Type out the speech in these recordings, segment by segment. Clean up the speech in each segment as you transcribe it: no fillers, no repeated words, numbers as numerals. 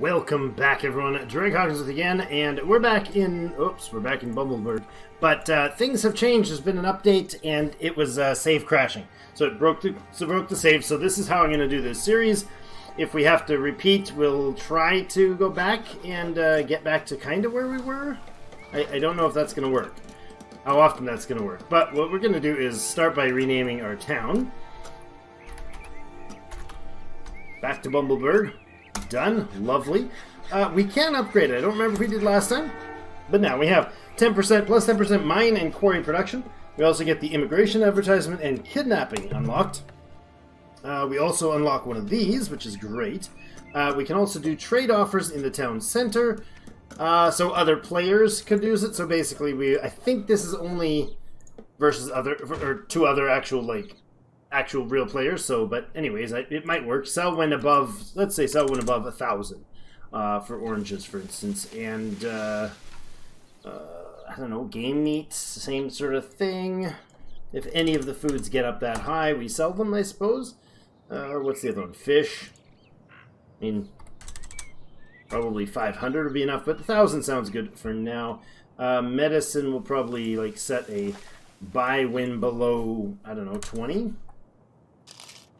Welcome back, everyone. Hawkins with again, and we're back in. Oops, we're back in Bumbleberg. But things have changed. There's been an update, and it was save crashing. So it broke the save. So this is how I'm going to do this series. If we have to repeat, we'll try to go back and get back to kind of where we were. I don't know if that's going to work. How often that's going to work. But what we're going to do is start by renaming our town. Back to Bumbleberg. Done. Lovely. We can upgrade it. I don't remember if we did last time, but now we have 10% plus 10% mine and quarry production. We also get the immigration advertisement and kidnapping unlocked. We also unlock one of these, which is great. We can also do trade offers in the town center, so other players could use it. So basically, I think this is only versus two other actual real players. So, but anyways, it might work. Sell when above, let's say, sell when above 1,000 for oranges, for instance, and I don't know, game meat, same sort of thing. If any of the foods get up that high, we sell them, I suppose. What's the other one? Fish. I mean, probably 500 would be enough, but 1,000 sounds good for now. Medicine will probably set a buy win below, I don't know, 20.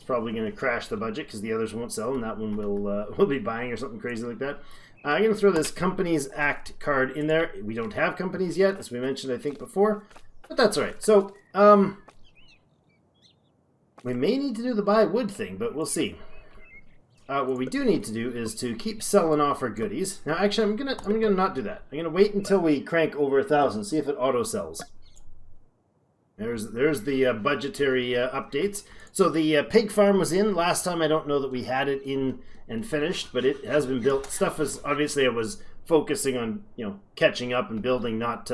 Probably going to crash the budget because the others won't sell, and that one will be buying or something crazy like that. I'm going to throw this Companies Act card in there. We don't have companies yet, as we mentioned, I think, before, but that's all right. So, we may need to do the buy wood thing, but we'll see. What we do need to do is to keep selling off our goodies. Now, actually, I'm gonna not do that. I'm gonna wait until we crank over 1,000, see if it auto sells. There's the budgetary updates. So the pig farm was in last time. I don't know that we had it in and finished, but it has been built. Stuff is obviously I was focusing on catching up and building, not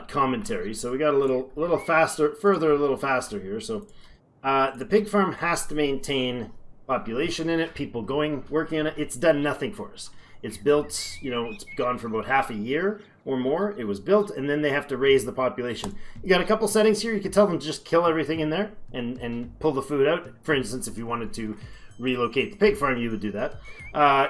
commentary. So we got a little faster here. So the pig farm has to maintain population in it, people working on it. It's done nothing for us. It's built, it's gone for about half a year or more. It was built, and then they have to raise the population. You got a couple settings here. You could tell them to just kill everything in there and pull the food out. For instance, if you wanted to relocate the pig farm, you would do that.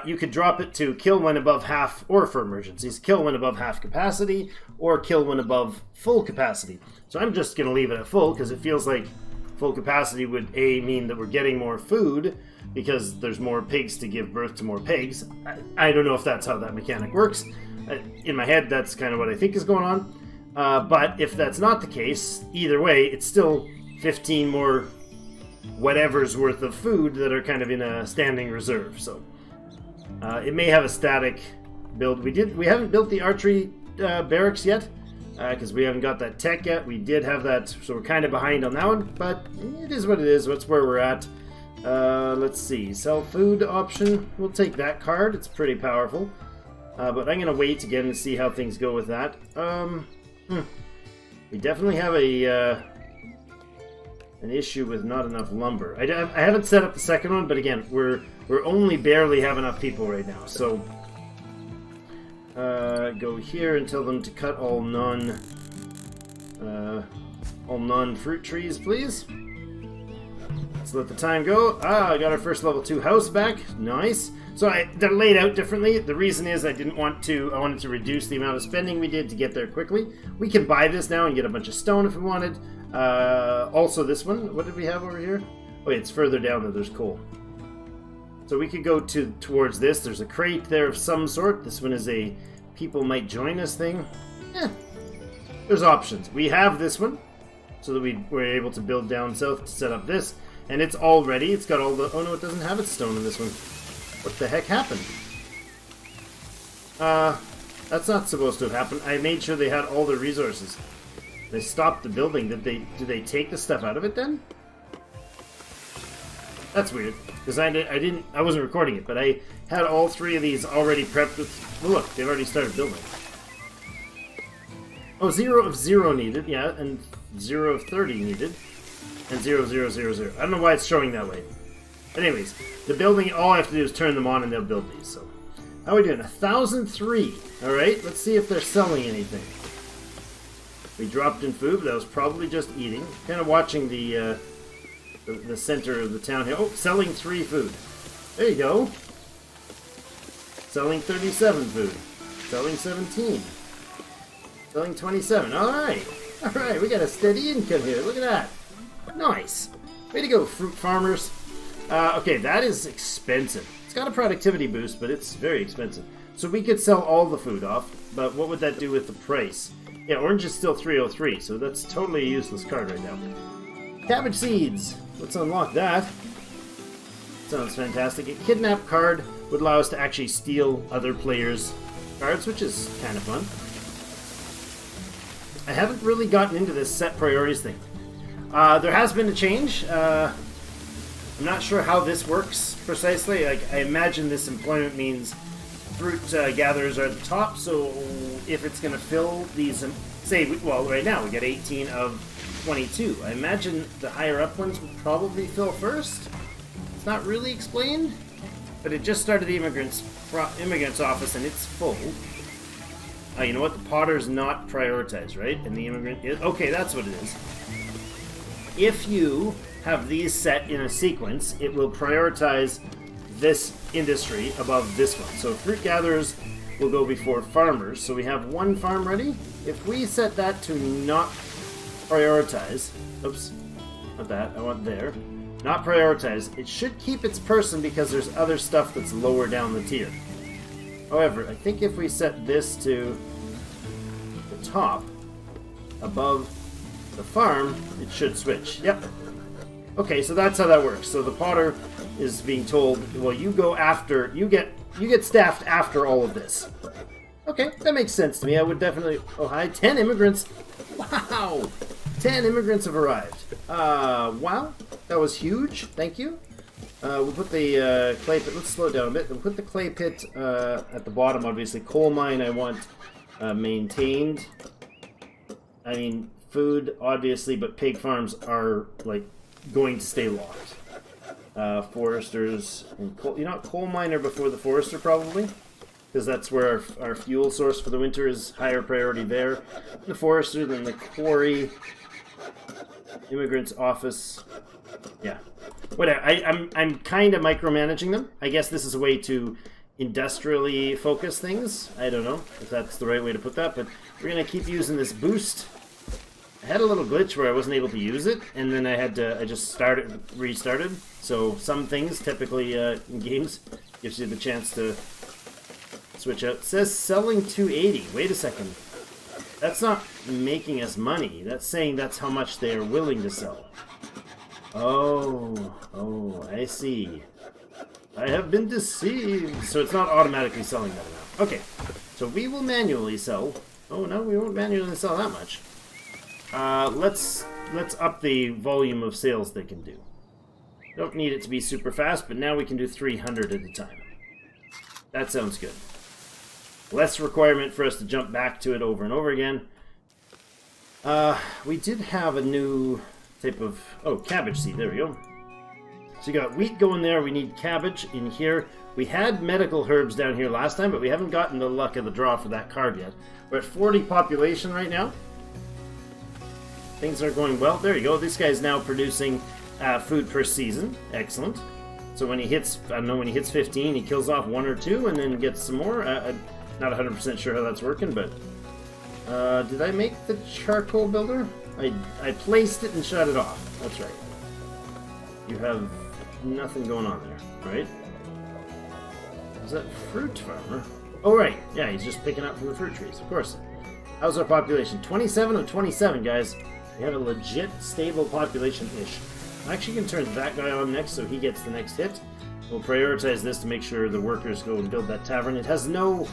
You could drop it to kill when above half, or for emergencies, kill when above half capacity, or kill when above full capacity. So I'm just going to leave it at full, because it feels like full capacity would mean that we're getting more food, because there's more pigs to give birth to more pigs. I don't know if that's how that mechanic works. In my head, that's kind of what I think is going on. But if that's not the case, either way, it's still 15 more whatever's worth of food that are kind of in a standing reserve. So it may have a static build. We haven't built the archery barracks yet, because we haven't got that tech yet. We did have that, so we're kind of behind on that one, but it is what it is. That's where we're at. Let's see, sell food option. We'll take that card. It's pretty powerful. But I'm going to wait again and see how things go with that. We definitely have an issue with not enough lumber. I haven't set up the second one, but again, we're only barely have enough people right now. So go here and tell them to cut all non-fruit trees, please. Let's let the time go. I got our first level 2 house back. Nice. So they're laid out differently. The reason is I wanted to reduce the amount of spending we did to get there quickly. We can buy this now and get a bunch of stone if we wanted. Also this one, what did we have over here? Oh, it's further down that there's coal. So we could go towards this. There's a crate there of some sort. This one is a people might join us thing. There's options. We have this one, so that we were able to build down south to set up this. And it's all ready. It's got all the... Oh, no, it doesn't have its stone in this one. What the heck happened? That's not supposed to have happened. I made sure they had all their resources. They stopped the building. Did they take the stuff out of it then? That's weird. Because I wasn't recording it, but I had all 3 of these already prepped with... Oh, look, they've already started building. Oh, 0 of 0 needed, yeah, and 0 of 30 needed. And 0, 0, 0, 0. I don't know why it's showing that way. But anyways, the building, all I have to do is turn them on and they'll build these. So, how are we doing? 1,003. Alright, let's see if they're selling anything. We dropped in food, but that was probably just eating. Kind of watching the center of the town here. Oh, selling 3 food. There you go. Selling 37 food. Selling 17. Selling 27. Alright. Alright, we got a steady income here. Look at that. Nice. Way to go, fruit farmers. Okay, that is expensive. It's got a productivity boost, but it's very expensive. So we could sell all the food off, but what would that do with the price? Yeah, orange is still 303, so that's totally a useless card right now. Cabbage seeds. Let's unlock that. Sounds fantastic. A kidnap card would allow us to actually steal other players' cards, which is kind of fun. I haven't really gotten into this set priorities thing. There has been a change. I'm not sure how this works precisely. Like, I imagine this employment means fruit gatherers are at the top, so if it's going to fill these, well, right now we get 18 of 22. I imagine the higher up ones would probably fill first. It's not really explained, but it just started the immigrants office and it's full. You know what? The potter's not prioritized, right? And the immigrant is... Okay, that's what it is. If you have these set in a sequence, it will prioritize this industry above this one. So fruit gatherers will go before farmers. So we have one farm ready. If we set that to not prioritize... Oops. Not that. I want there. Not prioritize. It should keep its person because there's other stuff that's lower down the tier. However, I think if we set this to the top, above the farm, it should switch. Yep. Okay, so that's how that works. So the potter is being told, well, you go after, you get staffed after all of this. Okay, that makes sense to me. I would definitely... Oh, hi. 10 immigrants. Wow! 10 immigrants have arrived. Wow. That was huge. Thank you. We'll put the clay pit... Let's slow it down a bit. We'll put the clay pit at the bottom, obviously. Coal mine I want maintained. I mean, food, obviously, but pig farms are, like, going to stay locked. Foresters and coal... You know what? Coal miner before the forester, probably. Because that's where our fuel source for the winter is higher priority there. The forester, then the quarry... Immigrants office. Yeah. Whatever. I'm kind of micromanaging them. I guess this is a way to industrially focus things. I don't know if that's the right way to put that, but we're going to keep using this boost. I had a little glitch where I wasn't able to use it, and then I just restarted. So some things, typically in games, gives you the chance to switch out. It says selling 280. Wait a second. That's not making us money. That's saying that's how much they are willing to sell. Oh, I see. I have been deceived. So it's not automatically selling that amount. Okay, so we will manually sell. Oh no, we won't manually sell that much. Let's up the volume of sales they can do. Don't need it to be super fast, but now we can do 300 at a time. That sounds good. Less requirement for us to jump back to it over and over again. We did have a new type of... Oh, cabbage seed. There we go. So you got wheat going there. We need cabbage in here. We had medical herbs down here last time, but we haven't gotten the luck of the draw for that card yet. We're at 40 population right now. Things are going well. There you go. This guy's now producing food per season. Excellent. So when he hits, I don't know, when he hits 15, he kills off 1 or 2 and then gets some more. Not 100% sure how that's working, but... did I make the charcoal builder? I placed it and shut it off. That's right. You have nothing going on there, right? Is that fruit farmer? Oh, right. Yeah, he's just picking up from the fruit trees, of course. How's our population? 27 of 27, guys. We have a legit, stable population-ish. I'm actually going to turn that guy on next so he gets the next hit. We'll prioritize this to make sure the workers go and build that tavern. It has no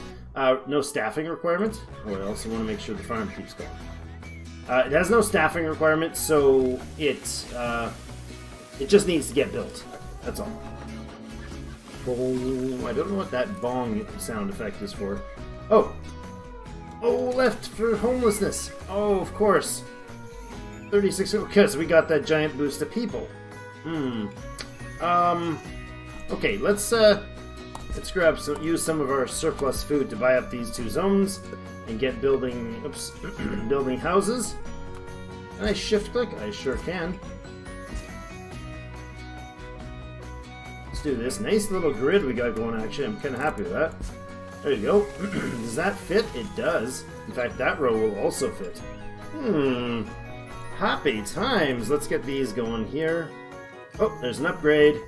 staffing requirement. Oh, I also want to make sure the farm keeps going. It has no staffing requirement, so it just needs to get built. That's all. Oh, I don't know what that bong sound effect is for. Oh! Oh, left for homelessness. Oh, of course. 36, because we got that giant boost of people. Okay, let's grab use some of our surplus food to buy up these 2 zones and get building, building houses. Can I shift click? I sure can. Let's do this. Nice little grid we got going, actually. I'm kind of happy with that. There you go. Does that fit? It does. In fact, that row will also fit. Happy times. Let's get these going here. Oh, there's an upgrade.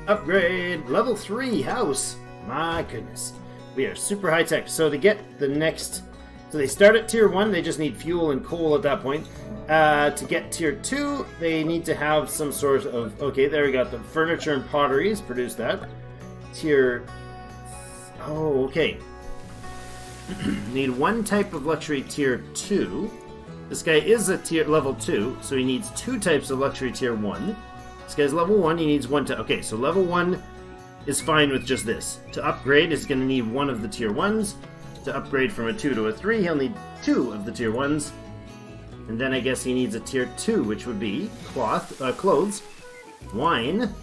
Upgrade. Level 3 house. My goodness. We are super high tech. So to get the next... So they start at tier 1. They just need fuel and coal at that point. To get tier 2, they need to have some sort of... Okay, there we got the furniture and potteries. Produce that. Tier... Oh, okay. Need one type of luxury tier 2. This guy is a tier level 2, so he needs 2 types of luxury tier 1. This guy's level 1, he needs 1 type. Okay, so level 1 is fine with just this. To upgrade, is going to need 1 of the tier 1s. To upgrade from a 2 to a 3, he'll need 2 of the tier 1s. And then I guess he needs a tier 2, which would be clothes, wine,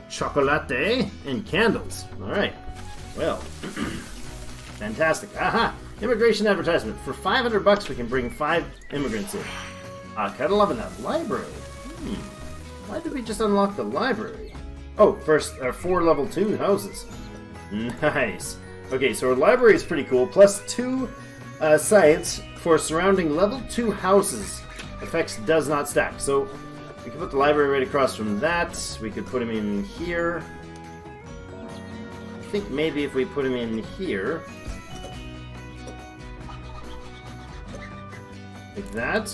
chocolate, and candles. Alright. Well, fantastic. Aha! Immigration advertisement. For 500 bucks, we can bring 5 immigrants in. Kinda loving that library. Why did we just unlock the library? Oh, first, 4 level 2 houses. Nice. Okay, so our library is pretty cool. Plus 2 science for surrounding level 2 houses. Effects does not stack. So we can put the library right across from that. We could put him in here. I think maybe if we put him in here, like that,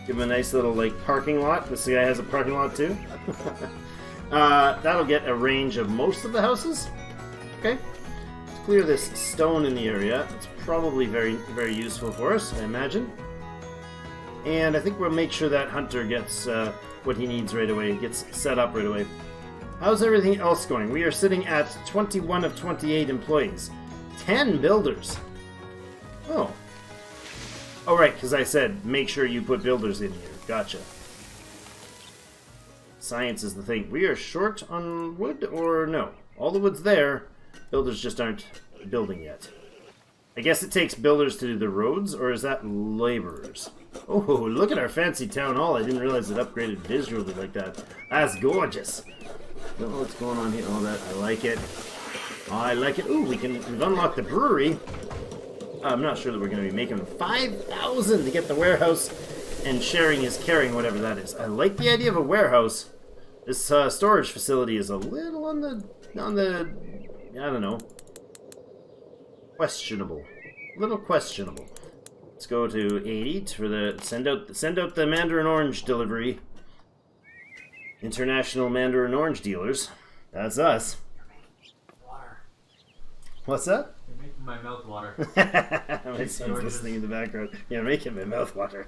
give him a nice little like parking lot. This guy has a parking lot too. That'll get a range of most of the houses. Okay, let's clear this stone in the area. It's probably very, very useful for us, I imagine. And I think we'll make sure that Hunter gets what he needs right away. Gets set up right away. How's everything else going? We are sitting at 21 of 28 employees. 10 builders. Oh. Oh, right, because I said make sure you put builders in here. Gotcha. Science is the thing. We are short on wood, or no? All the wood's there. Builders just aren't building yet. I guess it takes builders to do the roads, or is that laborers? Oh, look at our fancy town hall. I didn't realize it upgraded visually like that. That's gorgeous. Don't know what's going on here. Oh, that I like it. I like it. Ooh, we've unlocked the brewery. I'm not sure that we're going to be making 5,000 to get the warehouse, and sharing is caring, whatever that is. I like the idea of a warehouse. This storage facility is a little on the I don't know, questionable. A little questionable. Let's go to 80 for the send out the Mandarin Orange delivery. International Mandarin Orange dealers. That's us. Water. What's that? You're making my mouth water. My son's listening in the background. Yeah, making my mouth water.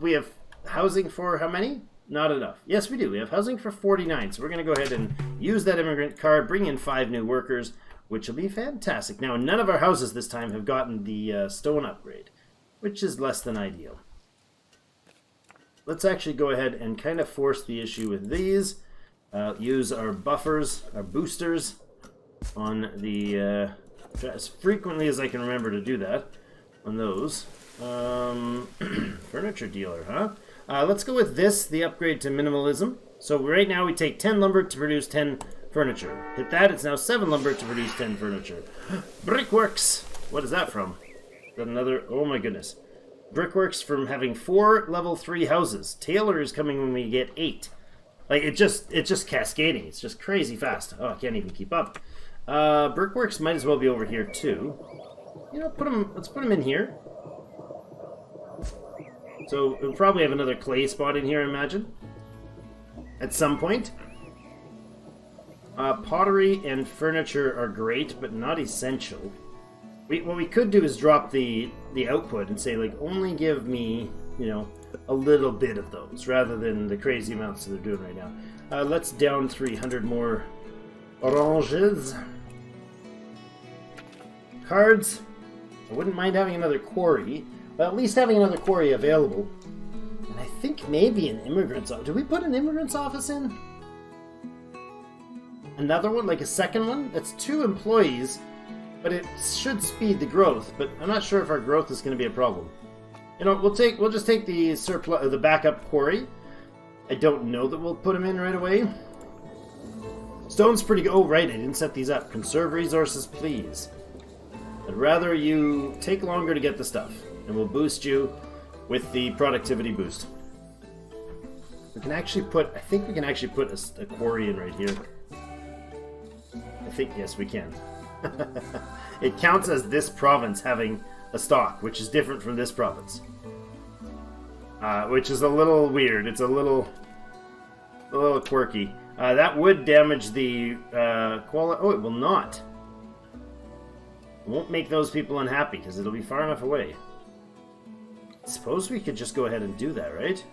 We have housing for how many? Not enough. Yes, we do. We have housing for 49. So we're going to go ahead and use that immigrant card, bring in 5 new workers, which will be fantastic. Now, none of our houses this time have gotten the stone upgrade, which is less than ideal. Let's actually go ahead and kind of force the issue with these. Use our buffers, our boosters, on the as frequently as I can remember to do that on those. Furniture dealer, huh? Let's go with this, the upgrade to minimalism. So right now we take 10 lumber to produce 10 furniture. Hit that, it's now 7 lumber to produce 10 furniture. Brickworks! What is that from? Is that another? Oh my goodness. Brickworks from having 4 level 3 houses. Taylor is coming when we get 8. Like, it's just cascading. It's just crazy fast. Oh, I can't even keep up. Brickworks might as well be over here too. You know, let's put them in here. So we'll probably have another clay spot in here, I imagine, at some point. Pottery and furniture are great, but not essential. What we could do is drop the output and say, like, only give me, you know, a little bit of those, rather than the crazy amounts that they're doing right now. Let's down 300 more oranges. Cards. I wouldn't mind having another quarry, but at least having another quarry available. And I think maybe an immigrant's office. Did we put an immigrant's office in? Another one, like a second one? That's 2 employees, but it should speed the growth. But I'm not sure if our growth is going to be a problem. You know, we'll just take the surplus, the backup quarry. I don't know that we'll put him in right away. Stone's pretty good. Oh, right, I didn't set these up. Conserve resources, please. I'd rather you take longer to get the stuff, and we'll boost you with the productivity boost. We can actually put, I think we can actually put a quarry in right here. I think, yes, we can. It counts as this province having a stock, which is different from this province. Which is a little weird. It's a little quirky. That would damage the quality. Oh, it will not. It won't make those people unhappy because it'll be far enough away. Suppose we could just go ahead and do that, right?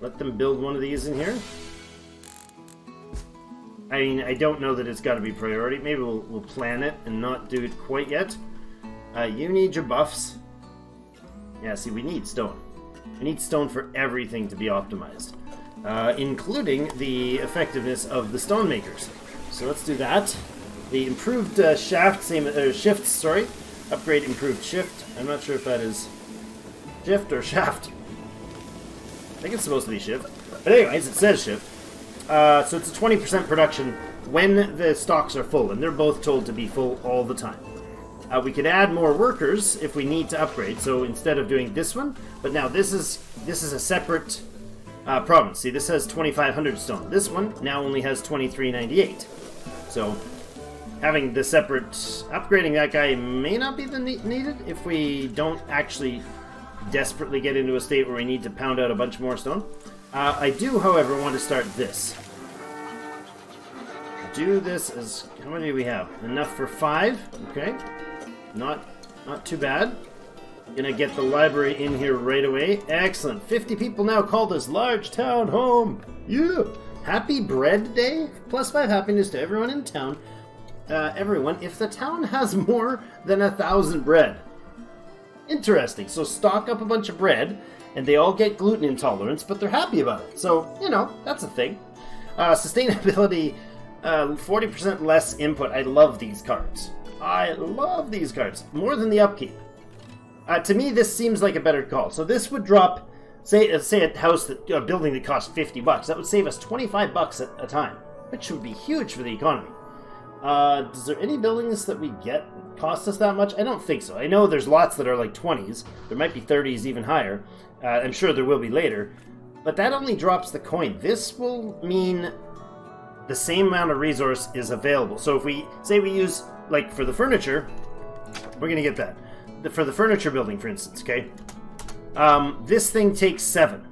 Let them build one of these in here. I mean, I don't know that it's got to be priority. Maybe we'll plan it and not do it quite yet. You need your buffs. Yeah, see, we need stone. We need stone for everything to be optimized, including the effectiveness of the stone makers. So let's do that. The improved shifts, sorry. Upgrade improved shift. I'm not sure if that is shift or shaft. I think it's supposed to be shift. But anyways, it says shift. So it's a 20% production when the stocks are full, and they're both told to be full all the time. We could add more workers if we need to upgrade. So instead of doing this one, but now this is a separate province. See, this has 2,500 stone. This one now only has 2,398. So having the separate upgrading that guy may not be needed if we don't actually desperately get into a state where we need to pound out a bunch more stone. I do, however, want to start this. Do this as... How many do we have? Enough for 5. Okay. Not too bad. Gonna get the library in here right away. Excellent. 50 people now call this large town home. Yeah. Happy Bread Day. +5 happiness to everyone in town. Everyone, if the town has more than 1,000 bread. Interesting. So stock up a bunch of bread, and they all get gluten intolerance, but they're happy about it. So, you know, that's a thing. Sustainability, 40% less input. I love these cards. I love these cards. More than the upkeep. To me, this seems like a better call. So this would drop, say a house, a building that costs $50. That would save us $25 at a time, which would be huge for the economy. Is there any buildings that we get cost us that much? I don't think so. I know there's lots that are like 20s. There might be 30s, even higher. I'm sure there will be later. But that only drops the coin. This will mean the same amount of resource is available. So if we say we use, like for the furniture, we're going to get that. For the furniture building, for instance, okay? This thing takes 7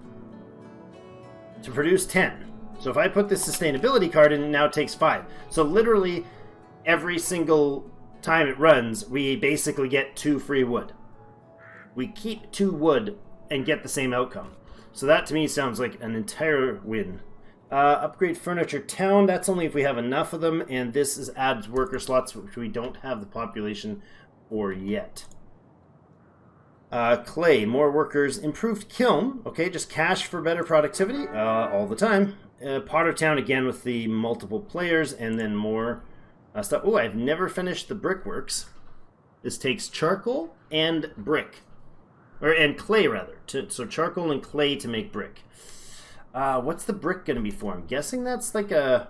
to produce 10. So if I put this sustainability card in, it now takes 5. So literally every single time it runs, we basically get 2 free wood. We keep 2 wood and get the same outcome. So that to me sounds like an entire win. Upgrade furniture town, that's only if we have enough of them, and this is adds worker slots, which we don't have the population for yet. Clay, more workers, improved kiln, okay, just cash for better productivity, all the time. Potter town again with the multiple players, and then more stuff. Oh, I've never finished the brickworks. This takes charcoal and brick. And clay, rather. So charcoal and clay to make brick. What's the brick going to be for? I'm guessing that's like a...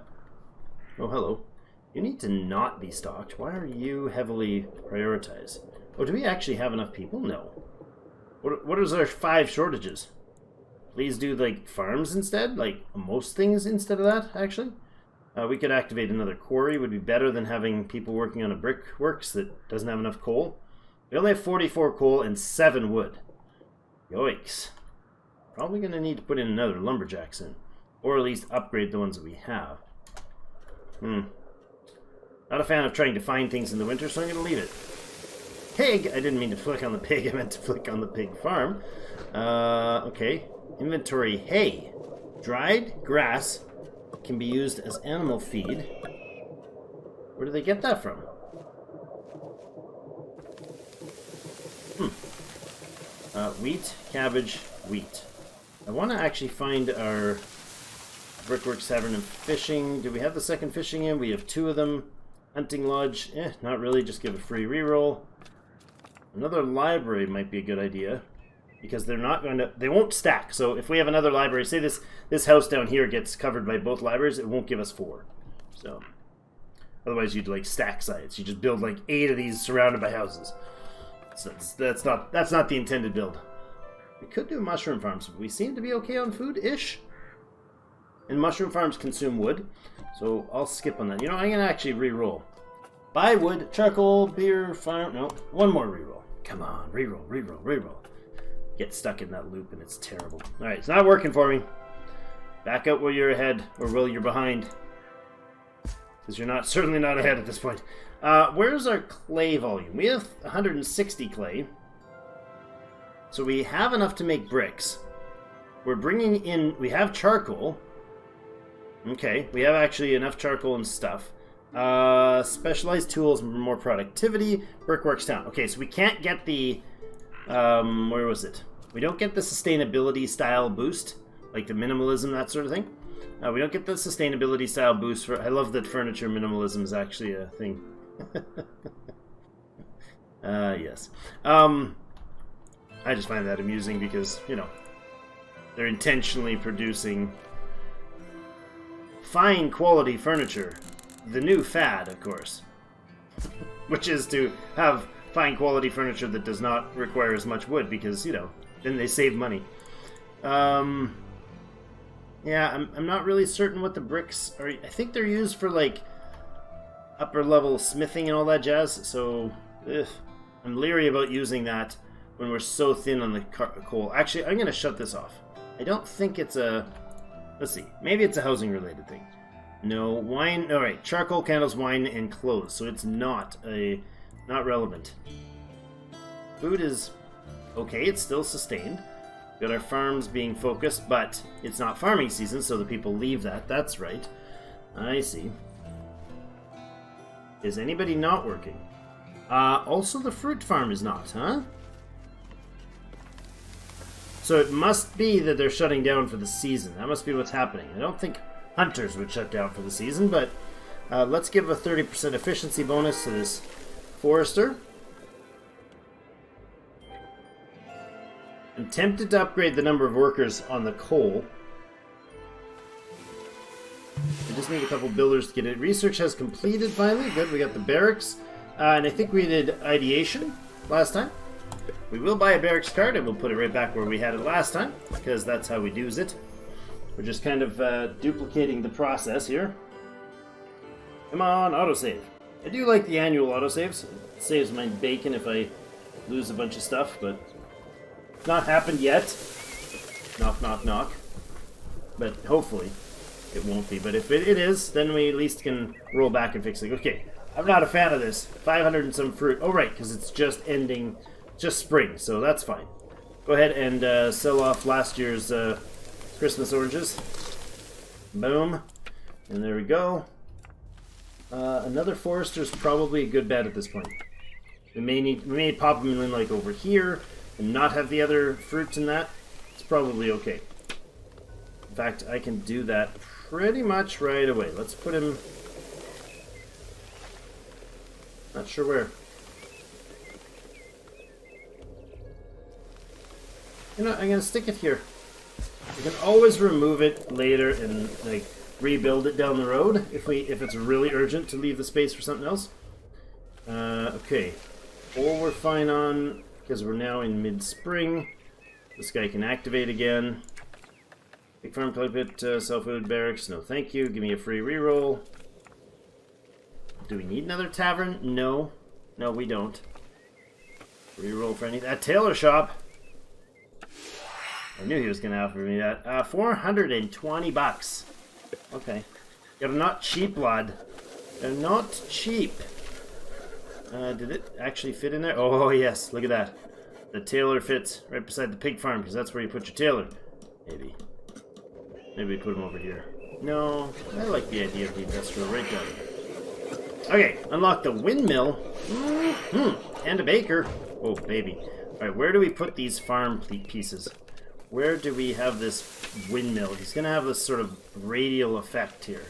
Oh, hello. You need to not be stocked. Why are you heavily prioritized? Oh, do we actually have enough people? No. What is our 5 shortages? Please do, like, farms instead? Like, most things instead of that, actually? We could activate another quarry. Would be better than having people working on a brickworks that doesn't have enough coal. We only have 44 coal and 7 wood. Yikes. Probably going to need to put in another lumberjack soon. Or at least upgrade the ones that we have. Not a fan of trying to find things in the winter, so I'm going to leave it. Pig! I didn't mean to flick on the pig. I meant to flick on the pig farm. Okay. Inventory hay. Dried grass can be used as animal feed. Where do they get that from? Wheat, cabbage, wheat. I want to actually find our Brickworks Tavern and Fishing. Do we have the second fishing in? We have 2 of them. Hunting Lodge, not really. Just give a free reroll. Another library might be a good idea. because they're not going to, they won't stack. So if we have another library, say this house down here gets covered by both libraries, it won't give us 4. So otherwise you'd like stack sites. You just build like 8 of these surrounded by houses. So that's not the intended build. We could do mushroom farms, but we seem to be okay on food-ish. And mushroom farms consume wood, so I'll skip on that. You know, I'm going to actually re-roll. Buy wood, charcoal, beer, fire... No, one more re-roll. Come on, re-roll, re-roll, re-roll. Get stuck in that loop and it's terrible. Alright, it's not working for me. Back out where you're ahead, or will you're behind. Because you're certainly not ahead at this point. Where's our clay volume? We have 160 clay. So we have enough to make bricks. We're bringing in... We have charcoal. Okay, we have actually enough charcoal and stuff. Specialized tools, more productivity. Brickworks town. Okay, so we can't get the... where was it? We don't get the sustainability style boost. Like the minimalism, that sort of thing. We don't get the sustainability style boost for... I love that furniture minimalism is actually a thing. Yes. I just find that amusing because, you know, they're intentionally producing fine quality furniture. The new fad, of course. Which is to have fine quality furniture that does not require as much wood because, you know, then they save money. Yeah, I'm not really certain what the bricks are. I think they're used for, like, upper level smithing and all that jazz, so I'm leery about using that when we're so thin on the coal. Actually, I'm going to shut this off. I don't think it's a... Let's see. Maybe it's a housing related thing. No, wine... Alright, charcoal, candles, wine, and clothes. So it's not relevant. Food is okay. It's still sustained. Got our farms being focused, but it's not farming season, so the people leave that. That's right. I see. Is anybody not working? Also the fruit farm is not, huh? So it must be that they're shutting down for the season. That must be what's happening. I don't think hunters would shut down for the season, but let's give a 30% efficiency bonus to this forester. I'm tempted to upgrade the number of workers on the coal. I just need a couple builders to get it. Research has completed finally. Good, we got the barracks. And I think we did ideation last time. We will buy a barracks card and we'll put it right back where we had it last time, because that's how we do it. We're just kind of duplicating the process here. Come on, autosave. I do like the annual autosaves. It saves my bacon if I lose a bunch of stuff, but it's not happened yet. Knock, knock, knock. But hopefully it won't be. But if it is, then we at least can roll back and fix it. Okay, I'm not a fan of this. 500 and some fruit. Oh, right, because it's just ending, just spring, so that's fine. Go ahead and sell off last year's Christmas oranges. Boom. And there we go. Another forester's probably a good bet at this point. We may pop them in like over here and not have the other fruits in that. It's probably okay. In fact, I can do that pretty much right away. Let's put him... Not sure where. You know, I'm gonna stick it here. You can always remove it later and like rebuild it down the road if it's really urgent to leave the space for something else. Okay, or we're fine on because we're now in mid-spring. This guy can activate again. Big farm, play pit, sell food, barracks. No, thank you. Give me a free reroll. Do we need another tavern? No, no, we don't. Reroll for any that tailor shop. I knew he was going to offer me that. 420 bucks. Okay. They're not cheap, lad. They're not cheap. Did it actually fit in there? Oh, yes. Look at that. The tailor fits right beside the pig farm, because that's where you put your tailor. Maybe. Maybe we put him over here. No, I like the idea of the industrial right down there. Okay, unlock the windmill. And a baker. Oh, baby. Alright, where do we put these farm pieces? Where do we have this windmill? He's going to have this sort of radial effect here.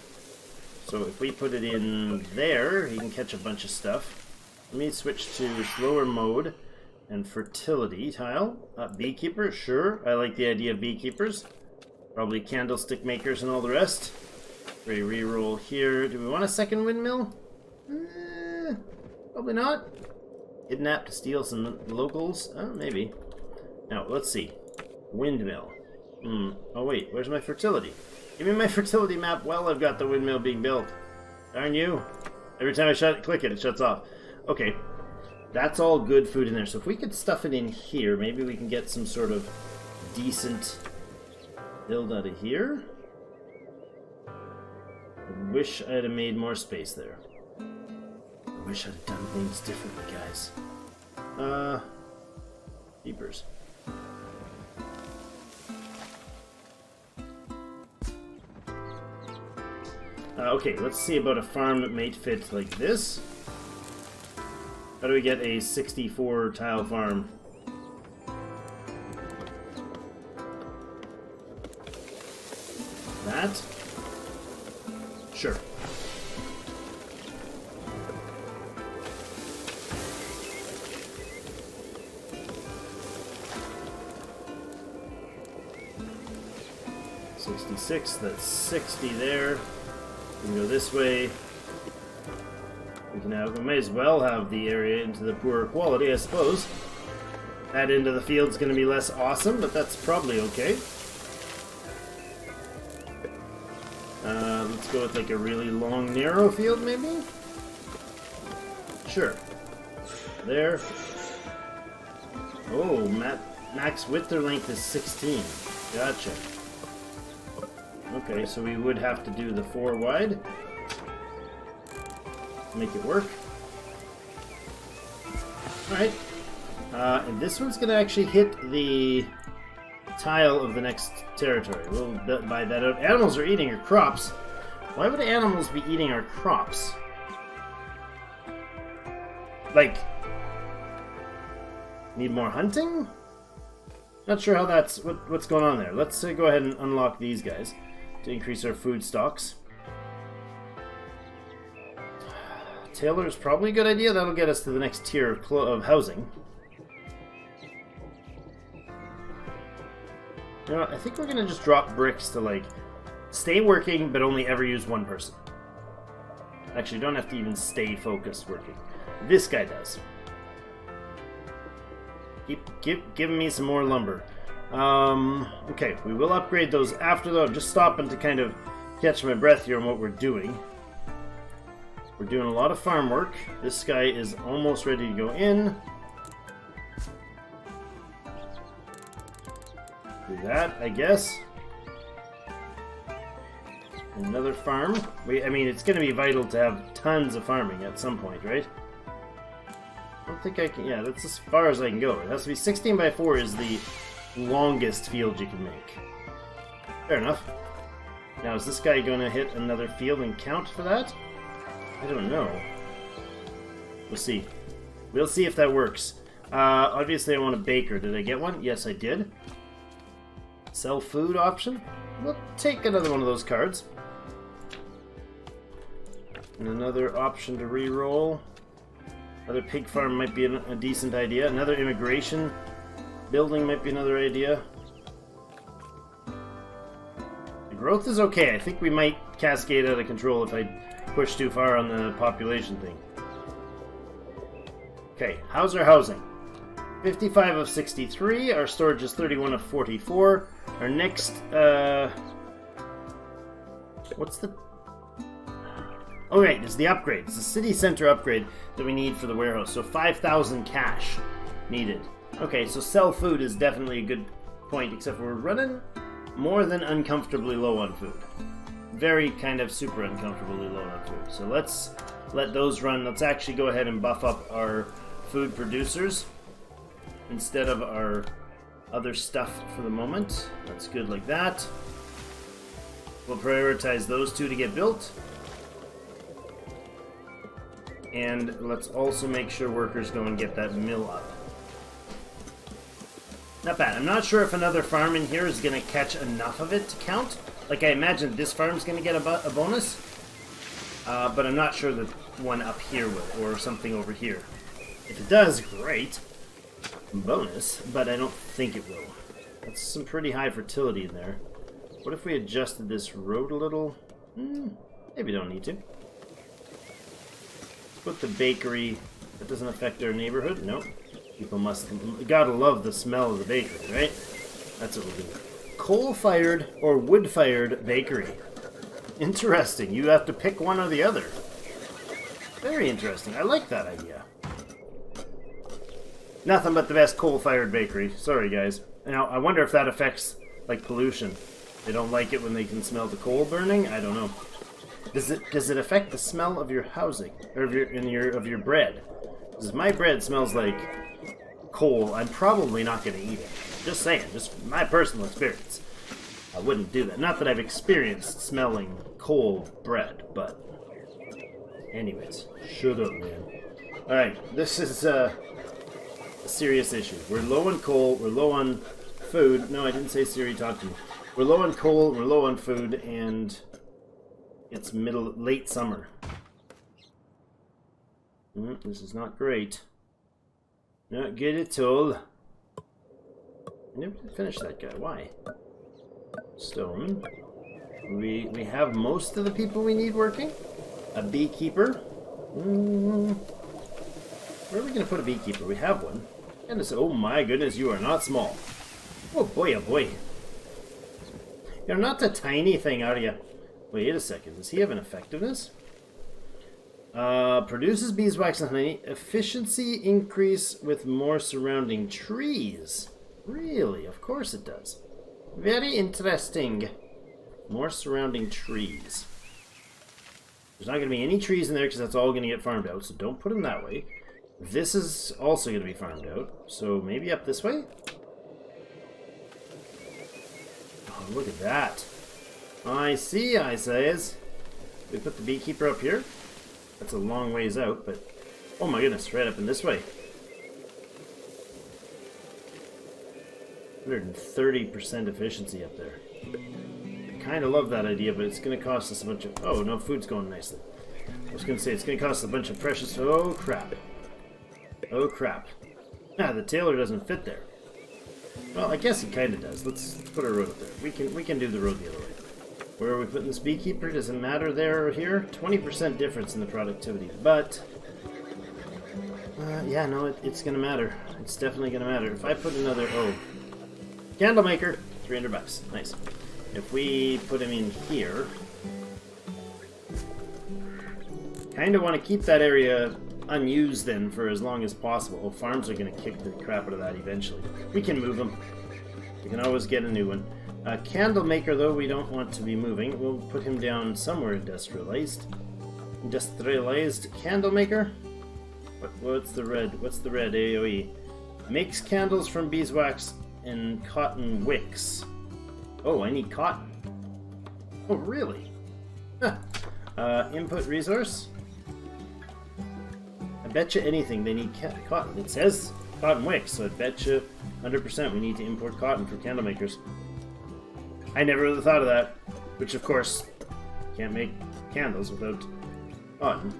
So if we put it in there, he can catch a bunch of stuff. Let me switch to slower mode. And fertility tile. Beekeeper, sure. I like the idea of beekeepers. Probably candlestick makers and all the rest. Reroll here. Do we want a second windmill? Probably not. Kidnap to steal some locals? Maybe. Now, let's see. Windmill. Oh wait, where's my fertility? Give me my fertility map while I've got the windmill being built. Darn you. Every time I click it, it shuts off. Okay. That's all good food in there. So if we could stuff it in here, maybe we can get some sort of decent build out of here. I wish I'd have made more space there. I wish I'd have done things differently, guys. Keepers. Okay, let's see about a farm that might fit like this. How do we get a 64 tile farm? That? Sure. $66, that's 60 there. We can go this way. We might as well have the area into the poorer quality, I suppose. That end of the field's going to be less awesome, but that's probably okay. Let's go with like a really long, narrow field, maybe? Sure. There. Oh, max width or length is 16. Gotcha. Okay, so we would have to do the 4 wide to make it work. Alright. And this one's going to actually hit the tile of the next territory. We'll buy that out. Animals are eating your crops. Why would animals be eating our crops? Like, need more hunting? Not sure how that's what's going on there. Let's go ahead and unlock these guys to increase our food stocks. Tailor is probably a good idea. That'll get us to the next tier of housing. You know, I think we're gonna just drop bricks to like stay working, but only ever use one person. Actually, don't have to even stay focused working. This guy does. Keep giving me some more lumber. Okay, we will upgrade those after though. I'm just stopping to kind of catch my breath here on what we're doing. We're doing a lot of farm work. This guy is almost ready to go in. Do that, I guess. Another farm. I mean, it's going to be vital to have tons of farming at some point, right? I don't think I can... Yeah, that's as far as I can go. It has to be 16 by 4 is the longest field you can make. Fair enough. Now, is this guy going to hit another field and count for that? I don't know. We'll see. We'll see if that works. Obviously, I want a baker. Did I get one? Yes, I did. Sell food option? We'll take another one of those cards. And another option to re-roll. Another pig farm might be a decent idea. Another immigration building might be another idea. The growth is okay. I think we might cascade out of control if I push too far on the population thing. Okay, how's our housing? 55 of 63. Our storage is 31 of 44. Our next, what's the... Oh, right, it's the upgrade. It's the city center upgrade that we need for the warehouse. So 5,000 cash needed. Okay, so sell food is definitely a good point, except we're running more than uncomfortably low on food. Very kind of super uncomfortably low on food. So let's let those run. Let's actually go ahead and buff up our food producers instead of our other stuff for the moment. That's good like that. We'll prioritize those two to get built. And let's also make sure workers go and get that mill up. Not bad. I'm not sure if another farm in here is going to catch enough of it to count. Like, I imagine this farm's going to get a bonus. But I'm not sure that one up here will, or something over here. If it does, great. bonus, but I don't think it will. That's some pretty high fertility in there. What if we adjusted this road a little? Maybe don't need to. Put the bakery. That doesn't affect our neighborhood. Nope. People must gotta love the smell of the bakery, right? That's what we'll do. Coal-fired or wood-fired bakery. Interesting. You have to pick one or the other. Very interesting. I like that idea. Nothing but the best coal-fired bakery. Sorry, guys. Now, I wonder if that affects, like, pollution. They don't like it when they can smell the coal burning? I don't know. Does it affect the smell of your housing? Or of your bread? Because if my bread smells like coal, I'm probably not going to eat it. Just saying. Just my personal experience. I wouldn't do that. Not that I've experienced smelling coal bread, but... Anyways. Shut up, man. Alright, this is a serious issue. We're low on coal, we're low on food. No, I didn't say Siri, talk to me. We're low on coal, we're low on food, and it's late summer. This is not great. Not good at all. I never did finish that guy. Why? Stone. We have most of the people we need working. A beekeeper. Where are we going to put a beekeeper? We have one. And it's, oh my goodness, you are not small. Oh boy, oh boy. You're not a tiny thing, are you? Wait a second. Does he have an effectiveness? Produces beeswax and honey. Efficiency increase with more surrounding trees. Really? Of course it does. Very interesting. More surrounding trees. There's not going to be any trees in there because that's all going to get farmed out, so don't put them that way. This is also going to be farmed out, so maybe up this way? Oh, look at that. I see, I says. We put the beekeeper up here. That's a long ways out, but... Oh my goodness, right up in this way. 130% efficiency up there. I kind of love that idea, but it's going to cost us a bunch of... Oh, no, food's going nicely. I was going to say, it's going to cost a bunch of precious... Oh, crap. Oh, crap. Ah, the tailor doesn't fit there. Well, I guess he kind of does. Let's put a road up there. We can do the road the other way. Where are we putting this beekeeper? Does it matter there or here? 20% difference in the productivity, but... yeah, no, it's going to matter. It's definitely going to matter. If I put another... Oh. Candle maker. $300. Nice. If we put him in here... Kind of want to keep that area unused then for as long as possible. Oh, farms are going to kick the crap out of that eventually. We can move them. We can always get a new one. Candle maker, though, we don't want to be moving. We'll put him down somewhere industrialized. Industrialized candle maker. What's the red? What's the red AOE? Makes candles from beeswax and cotton wicks. Oh, I need cotton. Oh, really? Input resource. I bet you anything they need cotton. It says cotton wicks, so I bet you 100% we need to import cotton for candle makers. I never really thought of that. Which, of course, can't make candles without cotton.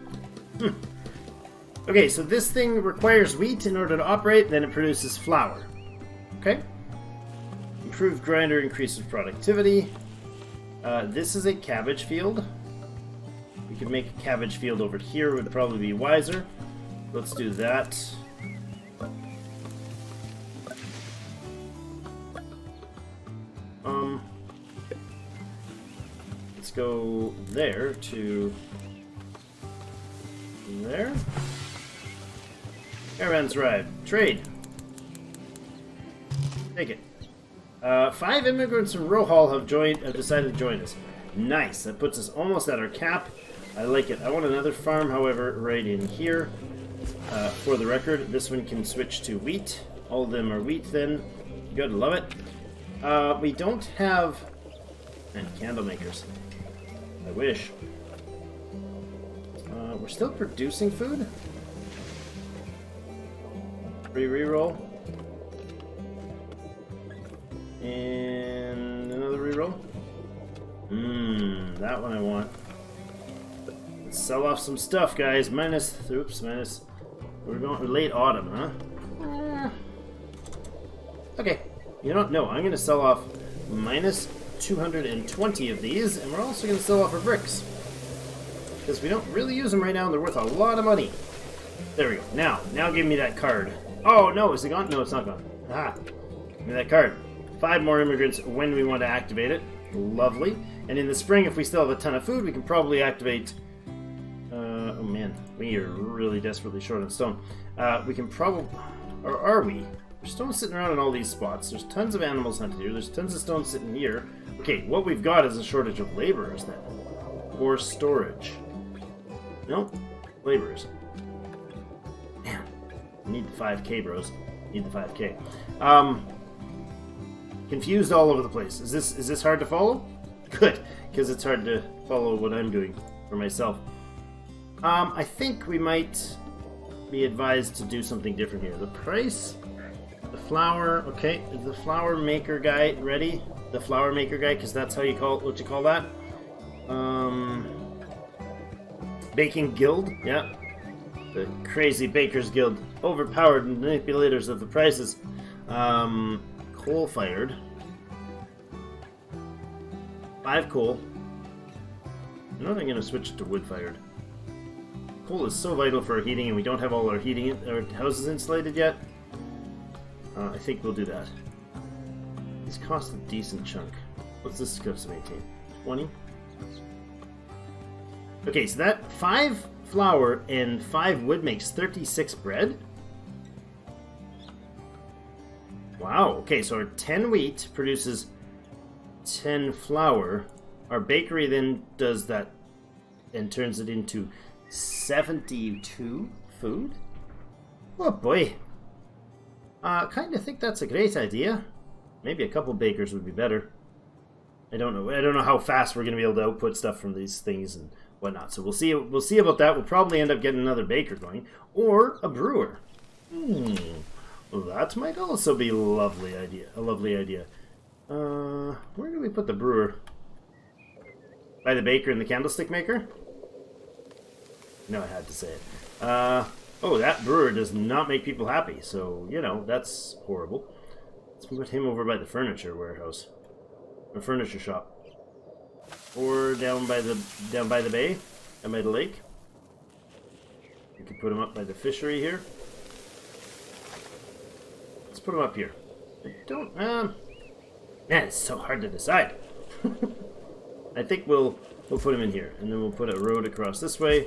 Okay, so this thing requires wheat in order to operate, then it produces flour. Okay? Improved grinder increases productivity. This is a cabbage field. We could make a cabbage field over here, would probably be wiser. Let's do that. Let's go there to there. Caravan's arrived. Trade. Take it. 5 immigrants from Rohal have decided to join us. Nice. That puts us almost at our cap. I like it. I want another farm, however, right in here. For the record, this one can switch to wheat. All of them are wheat then. Good, love it. We don't have... And candle makers. I wish. We're still producing food? Reroll. And another reroll. That one I want. Let's sell off some stuff, guys. Minus. We're going late autumn, huh? Okay, you know what? No, I'm going to sell off minus 220 of these, and we're also going to sell off our bricks. Because we don't really use them right now, and they're worth a lot of money. There we go. Now give me that card. Oh, no, is it gone? No, it's not gone. Ah, give me that card. 5 more immigrants when we want to activate it. Lovely. And in the spring, if we still have a ton of food, we can probably activate... oh, man. We are really desperately short on stone. We can probably... Or are we? There's stone sitting around in all these spots. There's tons of animals hunted here. There's tons of stone sitting here. Okay, what we've got is a shortage of laborers then. Or storage. No, laborers. Man, I need the 5k, bros. Need the 5k. Confused all over the place. Is this hard to follow? Good, because it's hard to follow what I'm doing for myself. I think we might be advised to do something different here. The price, the flour. Okay, is the flour maker guy ready? The flour maker guy, because that's how you call what you call that. Baking Guild, yeah. The crazy Bakers Guild. Overpowered manipulators of the prices. Coal-fired. 5 coal. I know I'm going to switch it to wood-fired. Coal is so vital for our heating, and we don't have all our our houses insulated yet. I think we'll do that. These cost a decent chunk. What's this cost to maintain? 20? Okay, so that 5 flour and 5 wood makes 36 bread. Wow, okay, so our 10 wheat produces 10 flour. Our bakery then does that and turns it into 72 food. Oh boy. Kind of think that's a great idea. Maybe a couple bakers would be better. I don't know. I don't know how fast we're going to be able to output stuff from these things and whatnot. So we'll see. We'll see about that. We'll probably end up getting another baker going or a brewer. Well, that might also be a lovely idea. A lovely idea. Where do we put the brewer? By the baker and the candlestick maker? No, I had to say it. Oh, that brewer does not make people happy. So, you know, that's horrible. Let's put him over by the furniture warehouse. Or furniture shop. Or down by the bay, down by the lake. We could put him up by the fishery here. Let's put him up here. I don't, man, it's so hard to decide. I think we'll put him in here, and then we'll put a road across this way.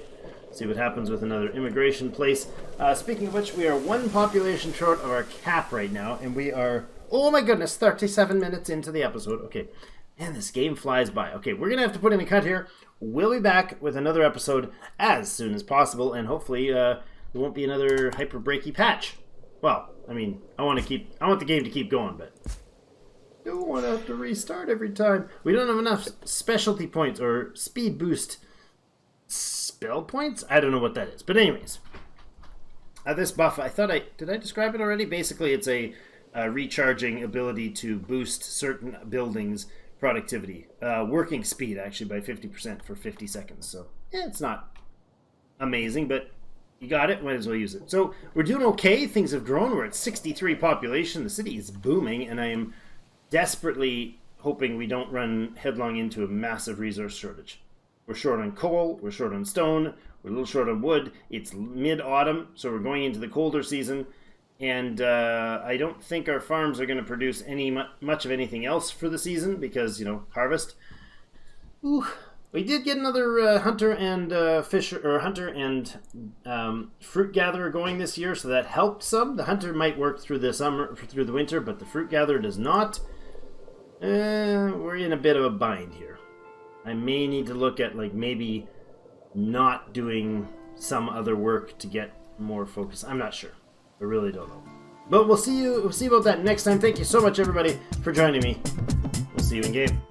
See what happens with another immigration place. Speaking of which, we are 1 population short of our cap right now, and we are, oh my goodness, 37 minutes into the episode. Okay, man, this game flies by. Okay, we're going to have to put in a cut here. We'll be back with another episode as soon as possible, and hopefully there won't be another hyper breaky patch. Well, I mean, I want the game to keep going, but I don't want to have to restart every time. We don't have enough specialty points or speed boost spell points? I don't know what that is. But anyways, this buff, did I describe it already? Basically, it's a recharging ability to boost certain buildings' productivity. Working speed, actually, by 50% for 50 seconds. So, yeah, it's not amazing, but you got it. Might as well use it. So, we're doing okay. Things have grown. We're at 63 population. The city is booming, and I am desperately hoping we don't run headlong into a massive resource shortage. We're short on coal, we're short on stone, we're a little short on wood. It's mid-autumn, so we're going into the colder season, and I don't think our farms are going to produce much of anything else for the season because, you know, harvest. Ooh, we did get another hunter and fruit gatherer going this year, so that helped some. The hunter might work through the winter, but the fruit gatherer does not. We're in a bit of a bind here. I may need to look at, like, maybe not doing some other work to get more focus. I'm not sure. I really don't know. But we'll see about that next time. Thank you so much, everybody, for joining me. We'll see you in game.